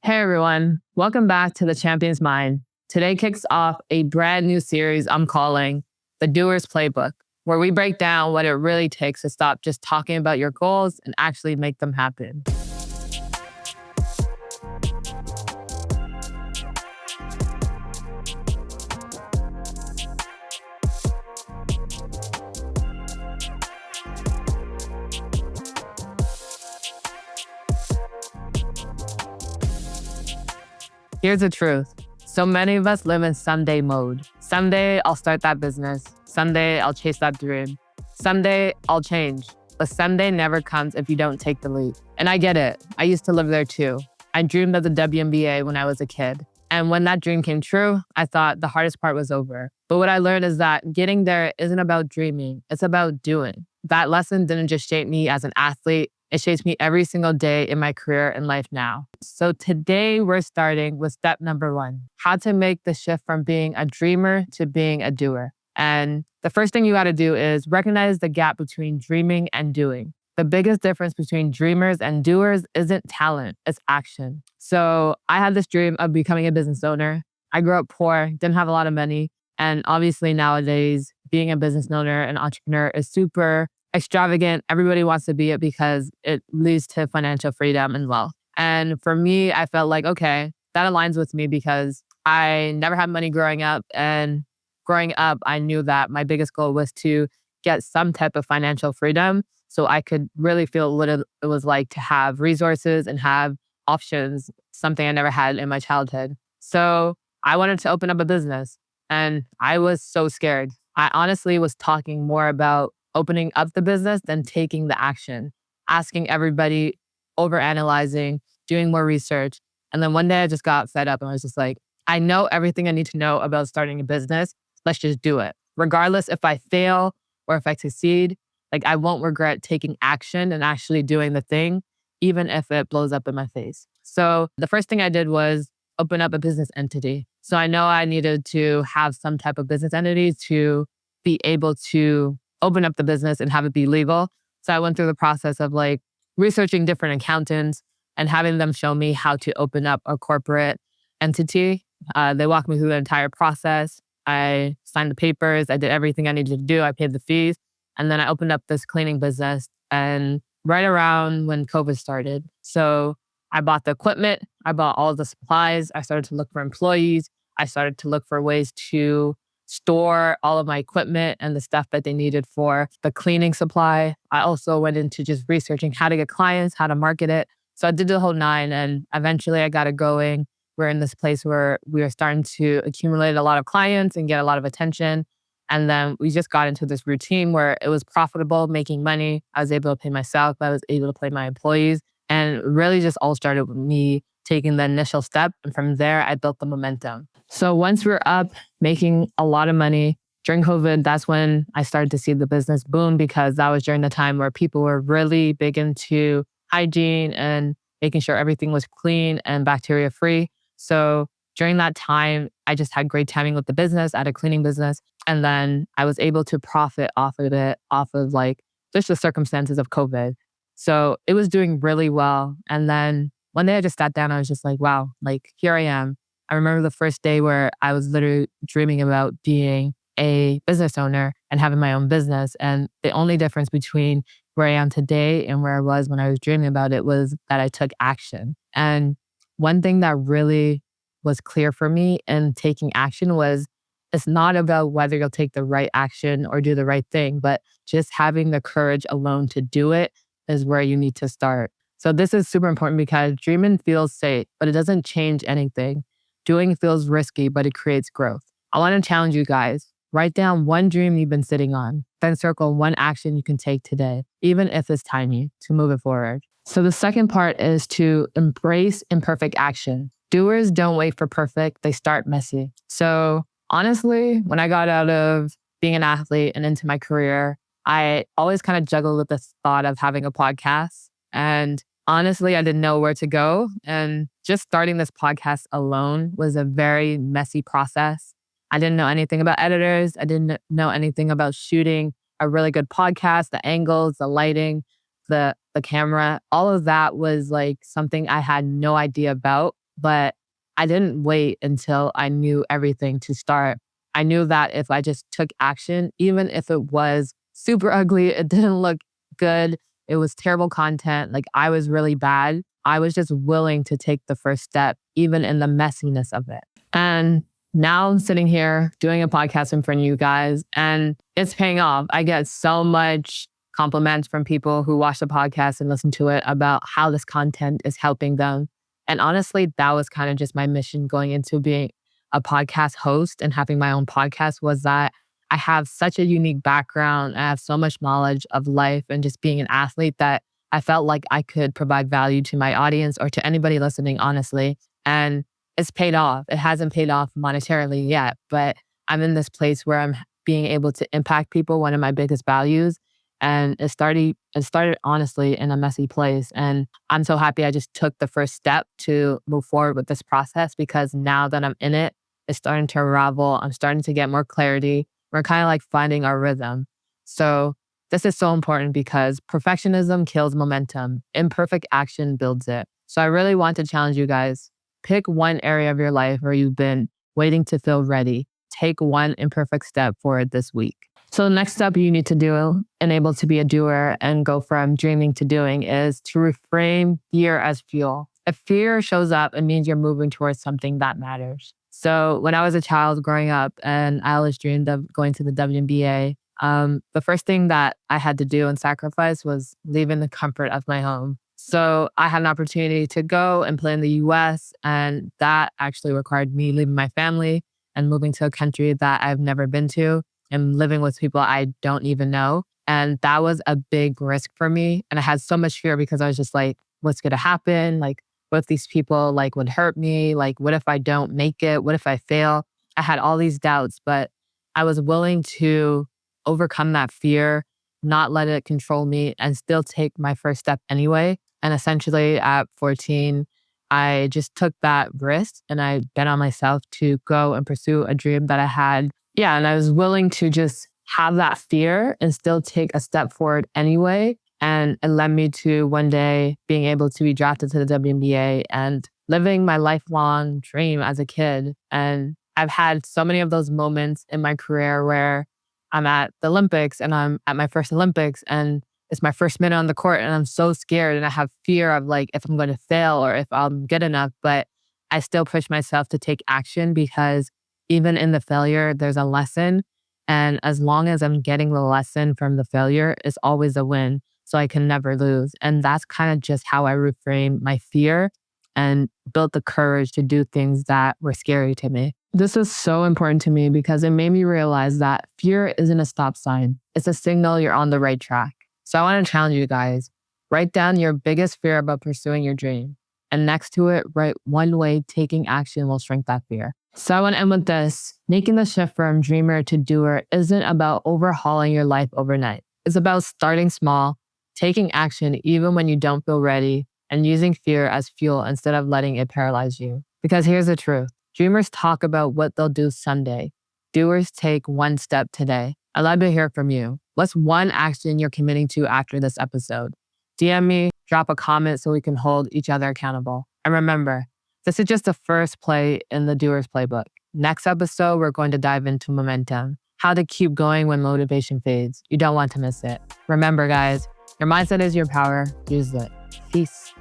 Hey everyone, welcome back to the Champion's Mind. Today kicks off a brand new series I'm calling the Doers Playbook, where we break down what it really takes to stop just talking about your goals and actually make them happen. Here's the truth. So many of us live in someday mode. Someday I'll start that business. Someday I'll chase that dream. Someday I'll change. But someday never comes if you don't take the leap. And I get it. I used to live there too. I dreamed of the WNBA when I was a kid. And when that dream came true, I thought the hardest part was over. But what I learned is that getting there isn't about dreaming. It's about doing. That lesson didn't just shape me as an athlete. It shapes me every single day in my career and life now. So today we're starting with step number 1, how to make the shift from being a dreamer to being a doer. And the first thing you got to do is recognize the gap between dreaming and doing. The biggest difference between dreamers and doers isn't talent, it's action. So I had this dream of becoming a business owner. I grew up poor, didn't have a lot of money. And obviously nowadays, being a business owner and entrepreneur is super extravagant. Everybody wants to be it because it leads to financial freedom and wealth. And for me, I felt like, okay, that aligns with me because I never had money growing up. And growing up, I knew that my biggest goal was to get some type of financial freedom so I could really feel what it was like to have resources and have options, something I never had in my childhood. So I wanted to open up a business and I was so scared. I honestly was talking more about opening up the business than taking the action, asking everybody, overanalyzing, doing more research. And then one day I just got fed up and I was just like, I know everything I need to know about starting a business. Let's just do it. Regardless if I fail or if I succeed, like I won't regret taking action and actually doing the thing, even if it blows up in my face. So the first thing I did was open up a business entity. So I know I needed to have some type of business entity to be able to open up the business and have it be legal. So I went through the process of like researching different accountants and having them show me how to open up a corporate entity. They walked me through the entire process. I signed the papers. I did everything I needed to do. I paid the fees. And then I opened up this cleaning business and right around when COVID started. So I bought the equipment. I bought all the supplies. I started to look for employees. I started to look for ways to store all of my equipment and the stuff that they needed for the cleaning supply. I also went into just researching how to get clients, how to market it. So I did the whole 9 and eventually I got it going. We're in this place where we are starting to accumulate a lot of clients and get a lot of attention. And then we just got into this routine where it was profitable, making money. I was able to pay myself. I was able to pay my employees. And really just all started with me taking the initial step. And from there, I built the momentum. So once we were up making a lot of money during COVID, that's when I started to see the business boom because that was during the time where people were really big into hygiene and making sure everything was clean and bacteria free. So during that time, I just had great timing with the business. I had a cleaning business. And then I was able to profit off of it, off of like just the circumstances of COVID. So it was doing really well. And then one day I just sat down. I was just like, wow, like here I am. I remember the first day where I was literally dreaming about being a business owner and having my own business. And the only difference between where I am today and where I was when I was dreaming about it was that I took action. And one thing that really was clear for me in taking action was it's not about whether you'll take the right action or do the right thing, but just having the courage alone to do it is where you need to start. So this is super important because dreaming feels safe, but it doesn't change anything. Doing feels risky, but it creates growth. I want to challenge you guys. Write down one dream you've been sitting on, then circle one action you can take today, even if it's tiny, to move it forward. So the second part is to embrace imperfect action. Doers don't wait for perfect, they start messy. So honestly, when I got out of being an athlete and into my career, I always kind of juggled with the thought of having a podcast. And honestly, I didn't know where to go. And just starting this podcast alone was a very messy process. I didn't know anything about editors. I didn't know anything about shooting a really good podcast, the angles, the lighting, the camera. All of that was like something I had no idea about. but I didn't wait until I knew everything to start. I knew that if I just took action, even if it was super ugly, it didn't look good, it was terrible content, like I was really bad, I was just willing to take the first step, even in the messiness of it. And now I'm sitting here doing a podcast in front of you guys, and it's paying off. I get so much compliments from people who watch the podcast and listen to it about how this content is helping them. And honestly, that was kind of just my mission going into being a podcast host and having my own podcast, was that I have such a unique background. I have so much knowledge of life and just being an athlete that I felt like I could provide value to my audience or to anybody listening, honestly. And it's paid off. It hasn't paid off monetarily yet, but I'm in this place where I'm being able to impact people, one of my biggest values. And it started honestly in a messy place. And I'm so happy I just took the first step to move forward with this process, because now that I'm in it, it's starting to unravel. I'm starting to get more clarity. We're kind of like finding our rhythm. So this is so important because perfectionism kills momentum. Imperfect action builds it. So I really want to challenge you guys. Pick one area of your life where you've been waiting to feel ready. Take one imperfect step forward this week. So the next step you need to do and able to be a doer and go from dreaming to doing is to reframe fear as fuel. If fear shows up, it means you're moving towards something that matters. So when I was a child growing up and I always dreamed of going to the WNBA, the first thing that I had to do and sacrifice was leaving the comfort of my home. So I had an opportunity to go and play in the US, and that actually required me leaving my family and moving to a country that I've never been to and living with people I don't even know. And that was a big risk for me. And I had so much fear because I was just like, what's going to happen? Like, what if these people like would hurt me? Like, what if I don't make it? What if I fail? I had all these doubts, but I was willing to overcome that fear, not let it control me, and still take my first step anyway. And essentially at 14, I just took that risk and I bet on myself to go and pursue a dream that I had. Yeah, and I was willing to just have that fear and still take a step forward anyway. And it led me to one day being able to be drafted to the WNBA and living my lifelong dream as a kid. And I've had so many of those moments in my career where I'm at the Olympics and I'm at my first Olympics and it's my first minute on the court and I'm so scared and I have fear of like if I'm going to fail or if I'm good enough. But I still push myself to take action because even in the failure, there's a lesson. And as long as I'm getting the lesson from the failure, it's always a win. So I can never lose. And that's kind of just how I reframe my fear and built the courage to do things that were scary to me. This is so important to me because it made me realize that fear isn't a stop sign. It's a signal you're on the right track. So I want to challenge you guys. Write down your biggest fear about pursuing your dream. And next to it, write one way taking action will shrink that fear. So I want to end with this. Making the shift from dreamer to doer isn't about overhauling your life overnight. It's about starting small, taking action even when you don't feel ready, and using fear as fuel instead of letting it paralyze you. Because here's the truth. Dreamers talk about what they'll do someday. Doers take one step today. I'd love to hear from you. What's one action you're committing to after this episode? DM me, drop a comment so we can hold each other accountable. And remember, this is just the first play in the Doers Playbook. Next episode, we're going to dive into momentum, how to keep going when motivation fades. You don't want to miss it. Remember, guys, your mindset is your power. Use it. Peace.